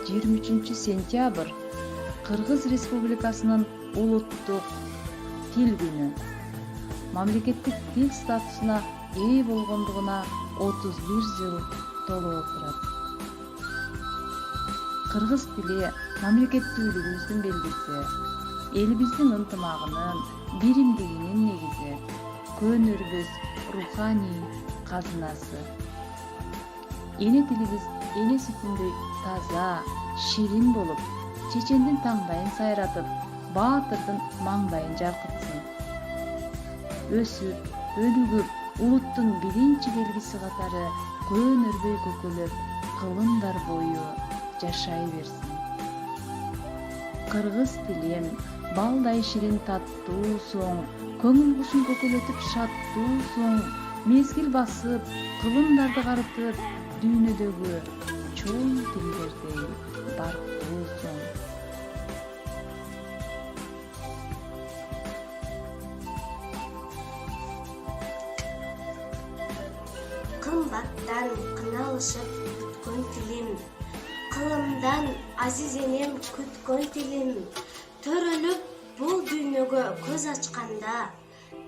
23-сентябрь Кыргыз Республикасынын улуттук тил күнү. Мамлекеттик тил статусуна ээ болгондугуна 31 жыл толуп отурат. Кыргыз тили мамлекеттүүлүгүбүздүн белгиси, элибиздин ынтымагынын, биримдигинин негизи, көөнөрүбүз руханий казынасы. Эне тилибиз эне сүтүндөй таза, ширин болуп, чечендин таңдайын сайратып, баатырдын маңдайын жаркытсын. Өсүп, өнүгүп, улуттун биринчи белгиси катары көөнөрбөй көкөлөп, кылымдар бою жашай берсин. Кыргыз тилим балдай ширин таттуу соң, көңүл кушун көкөлөтүп шаттуу соң, мезгил басып, кылымдарды карытып, дүйнөдөгү чоң тилдердей барктуу соң. Кымбаттан кыналышып бүткөн тилим, кылымдан азиз энем күткөн тилим, төрөлүп бул дүйнөгө көз ачканда,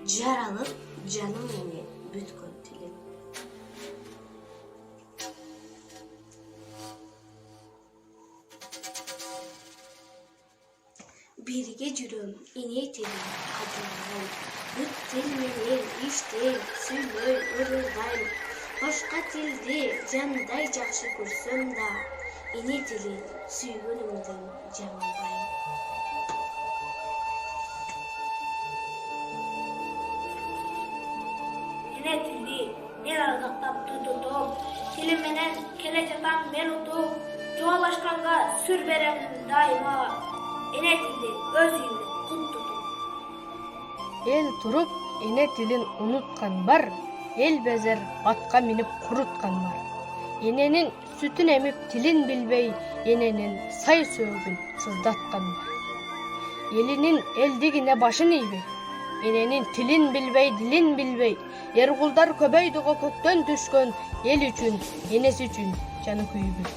жаралып жаным менен бүткөн тилим. Бирге жүрөм эне тилим кадырлаган, бүт тил менен иштей, сүйлөй ырылдайм. Башка тилди жандай жакшы көрсөм да, эне тилин сүйгөнүмдөн жаңылбайм. Эне тилди мен ардактап тутутум, тили менен келе жатам мен утуп, жоолашканга сүр берем дайыма. Эне тилди өз үйүмдө кут тутум. Эл туруп эне тилин унуткан бар, эл безер атка минип куруткан бар. Эненин сүтүн эмип тилин билбей, эненин сай сөөгүн сыздаткан бар. Элинин элдигине башын ийбей, эненин тилин билбей, дилин билбей, эркулдар көбөйдүгө көктөн түшкөн, эл үчүн, энеси үчүн жаны күйбөй.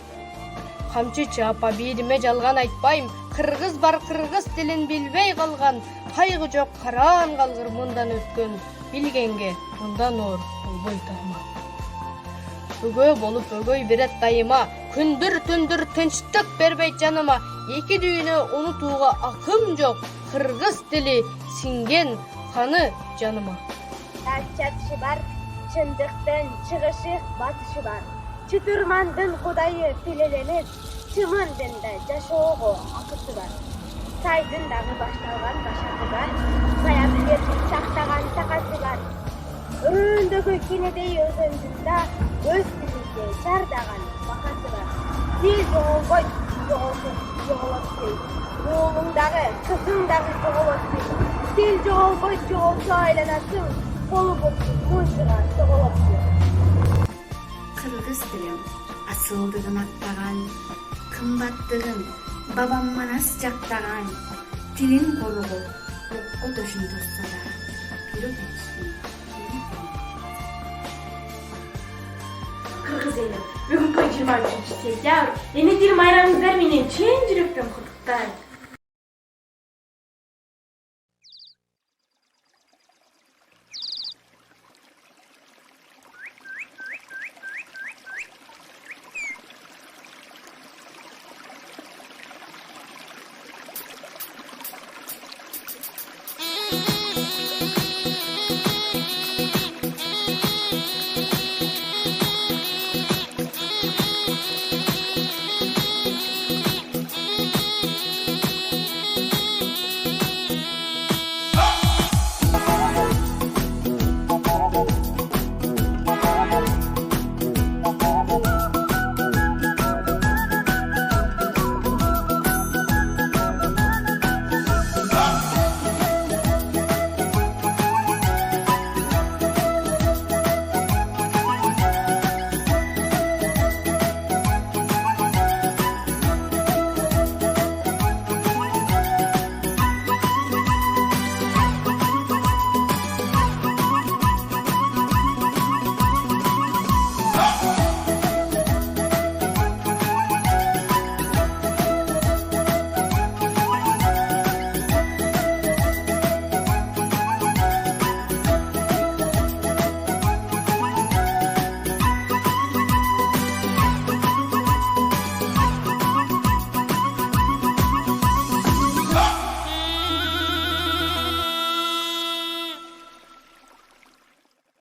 Камчы чаапа бириме жалган айтпайм, кыргыз бар кыргыз тилин билбей калган, кайгы жок караан калгыр мындан өткөн, билгенге мындан оор болбой тармак. Өгөө болуп өгөй берет дайыма, күндүр түндүр тынчтык бербейт жаныма, эки дүйнө унутууга акым жок, кыргыз тили сиңген каны жаныма. Чатышы бар, чындыктын чыгышы батышы бар. Чытырмандын кудайы тилеленип, чымындын да жашоого акысы бар. Сайдын дагы башталган башаты бар, саятгердин сактаган такасы бар. Өрөөндөгү кенедей өзөндүн да өз тилинде жардаган бакасы бар. Тил жоголбойт, жоголсун жоголот дейт. Уулуң дагы, кызың дагы жоголот дейт. Тил жоголбойт, жоголсо айланасың, колу болсун мунчуга жоголотсуң. Кыргыз тилим асылдыгын аттаган, кымбаттыгын бабам манас жактаган, тилин коргоп, окко төшүн тосса да, бирок кетишти. Кыргыз элим, бүгүнкү 23-сентябрь эне тил майрамыңыздар менен чын жүрөктөн куттуктайм.